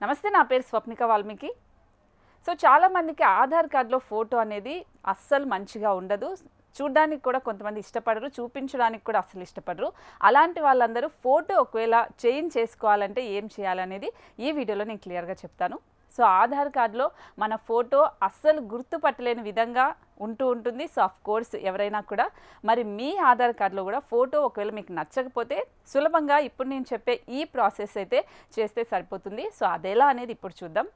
నమస్తే, నా పేరు స్వప్నిక వాల్మీకి. సో చాలామందికి ఆధార్ కార్డులో ఫోటో అనేది అస్సలు మంచిగా ఉండదు. చూడడానికి కూడా కొంతమంది ఇష్టపడరు, చూపించడానికి కూడా అస్సలు ఇష్టపడరు. అలాంటి వాళ్ళందరూ ఫోటో ఒకవేళ చేంజ్ చేసుకోవాలంటే ఏం చేయాలనేది ఈ వీడియోలో నేను క్లియర్గా చెప్తాను. సో ఆధార్ కార్డులో మన ఫోటో అస్సలు గుర్తుపట్టలేని విధంగా ఉంటుంది. సో ఆఫ్ కోర్స్ ఎవరైనా కూడా మరి మీ ఆధార్ కార్డులో కూడా ఫోటో ఒకవేళ మీకు నచ్చకపోతే సులభంగా ఇప్పుడు నేను చెప్పే ఈ ప్రాసెస్ అయితే చేస్తే సరిపోతుంది. సో అదెలా అనేది ఇప్పుడు చూద్దాం.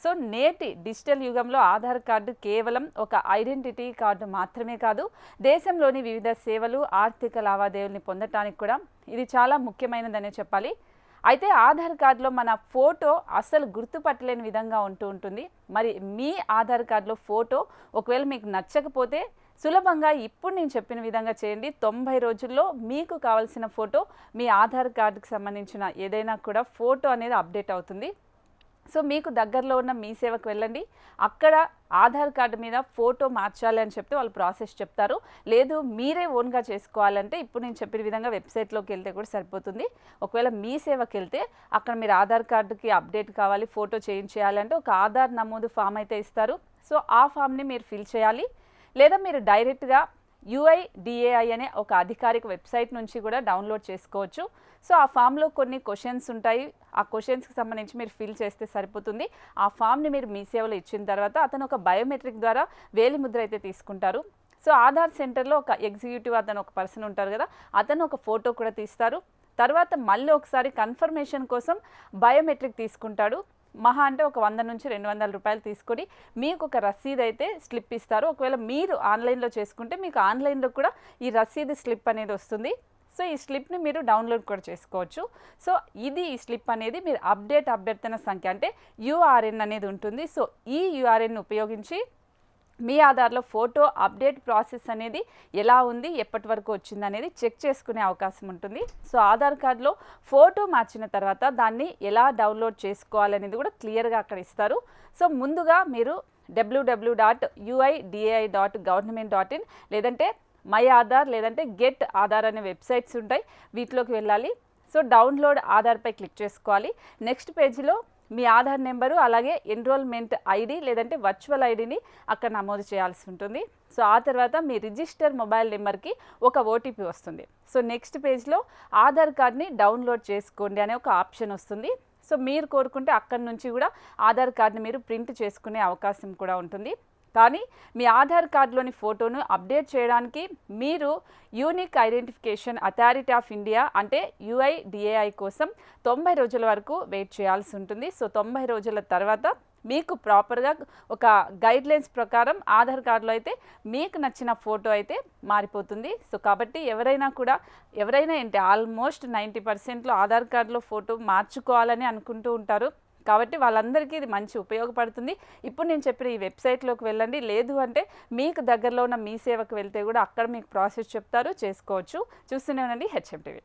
సో నేటి డిజిటల్ యుగంలో ఆధార్ కార్డు కేవలం ఒక ఐడెంటిటీ కార్డు మాత్రమే కాదు, దేశంలోని వివిధ సేవలు, ఆర్థిక లావాదేవీలను పొందటానికి కూడా ఇది చాలా ముఖ్యమైనదనే చెప్పాలి. అయితే ఆధార్ కార్డులో మన ఫోటో అస్సలు గుర్తుపట్టలేని విధంగా ఉంటుంది. మరి మీ ఆధార్ కార్డులో ఫోటో ఒకవేళ మీకు నచ్చకపోతే సులభంగా ఇప్పుడు నేను చెప్పిన విధంగా చేయండి. 90 రోజుల్లో మీకు కావాల్సిన ఫోటో, మీ ఆధార్ కార్డుకి సంబంధించిన ఏదైనా కూడా ఫోటో అనేది అప్డేట్ అవుతుంది. సో మీకు దగ్గరలో ఉన్న మీ సేవకు వెళ్ళండి. అక్కడ ఆధార్ కార్డు మీద ఫోటో మార్చాలి అని చెప్తే వాళ్ళు ప్రాసెస్ చెప్తారు. లేదు మీరే ఓన్గా చేసుకోవాలంటే ఇప్పుడు నేను చెప్పిన విధంగా వెబ్సైట్లోకి వెళ్తే కూడా సరిపోతుంది. ఒకవేళ మీ సేవకి వెళ్తే అక్కడ మీరు ఆధార్ కార్డుకి అప్డేట్ కావాలి, ఫోటో చేంజ్ చేయాలంటే ఒక ఆధార్ నమోదు ఫామ్ అయితే ఇస్తారు. సో ఆ ఫామ్ని మీరు ఫిల్ చేయాలి. లేదా మీరు డైరెక్ట్గా UIDAI అనే ఒక అధికారిక వెబ్సైట్ నుంచి కూడా డౌన్లోడ్ చేసుకోవచ్చు. సో ఆ ఫామ్లో కొన్ని క్వశ్చన్స్ ఉంటాయి. ఆ క్వశ్చన్స్కి సంబంధించి మీరు ఫిల్ చేస్తే సరిపోతుంది. ఆ ఫామ్ని మీరు మీ సేవలో ఇచ్చిన తర్వాత అతను ఒక బయోమెట్రిక్ ద్వారా వేలిముద్ర అయితే తీసుకుంటారు. సో ఆధార్ సెంటర్లో ఒక ఎగ్జిక్యూటివ్ అతను ఒక పర్సన్ ఉంటారు కదా, అతను ఒక ఫోటో కూడా తీస్తారు. తర్వాత మళ్ళీ ఒకసారి కన్ఫర్మేషన్ కోసం బయోమెట్రిక్ తీసుకుంటాడు. మహా అంటే ఒక 100 నుంచి 200 రూపాయలు తీసుకొని మీకు ఒక రసీదు అయితే స్లిప్ ఇస్తారు. ఒకవేళ మీరు ఆన్లైన్లో చేసుకుంటే మీకు ఆన్లైన్లో కూడా ఈ రసీదు స్లిప్ అనేది వస్తుంది. సో ఈ స్లిప్ని మీరు డౌన్లోడ్ కూడా చేసుకోవచ్చు. సో ఈ స్లిప్ అనేది మీరు అభ్యర్థన సంఖ్య అంటే URN అనేది ఉంటుంది. సో ఈ URN ఉపయోగించి మీ ఆధార్లో ఫోటో అప్డేట్ ప్రాసెస్ అనేది ఎలా ఉంది, ఎప్పటి వరకు వచ్చింది అనేది చెక్ చేసుకునే అవకాశం ఉంటుంది. సో ఆధార్ కార్డులో ఫోటో మార్చిన తర్వాత దాన్ని ఎలా డౌన్లోడ్ చేసుకోవాలనేది కూడా క్లియర్గా అక్కడ ఇస్తారు. సో ముందుగా మీరు www.uidai.government.in లేదంటే మై ఆధార్ లేదంటే గెట్ ఆధార్ అనే వెబ్సైట్స్ ఉంటాయి, వీటిలోకి వెళ్ళాలి. సో డౌన్లోడ్ ఆధార్పై క్లిక్ చేసుకోవాలి. నెక్స్ట్ పేజీలో మీ ఆధార్ నెంబరు అలాగే ఎన్రోల్మెంట్ ID లేదంటే వర్చువల్ ఐడిని అక్కడ నమోదు చేయాల్సి ఉంటుంది. సో ఆ తర్వాత మీ రిజిస్టర్ మొబైల్ నెంబర్కి ఒక OTP వస్తుంది. సో నెక్స్ట్ పేజ్లో ఆధార్ కార్డ్ని డౌన్లోడ్ చేసుకోండి అనే ఒక ఆప్షన్ వస్తుంది. సో మీరు కోరుకుంటే అక్కడి నుంచి కూడా ఆధార్ కార్డ్ని మీరు ప్రింట్ చేసుకునే అవకాశం కూడా ఉంటుంది. కానీ మీ ఆధార్ కార్డులోని ఫోటోను అప్డేట్ చేయడానికి మీరు unique identification authority of India అంటే UIDAI కోసం 90 రోజుల వరకు వెయిట్ చేయాల్సి ఉంటుంది. సో 90 రోజుల తర్వాత మీకు ప్రాపర్గా ఒక గైడ్లైన్స్ ప్రకారం ఆధార్ కార్డులో అయితే మీకు నచ్చిన ఫోటో అయితే మారిపోతుంది. సో కాబట్టి ఎవరైనా ఏంటి ఆల్మోస్ట్ 90%లో ఆధార్ కార్డులో ఫోటో మార్చుకోవాలని అనుకుంటూ ఉంటారు. కాబట్టి వాళ్ళందరికీ ఇది మంచి ఉపయోగపడుతుంది. ఇప్పుడు నేను చెప్పిన ఈ వెబ్సైట్లోకి వెళ్ళండి. లేదు అంటే మీకు దగ్గరలో ఉన్న మీ సేవకు వెళ్తే కూడా అక్కడ మీకు ప్రాసెస్ చెప్తారు, చేసుకోవచ్చు. చూస్తూనే ఉండండి HM TV.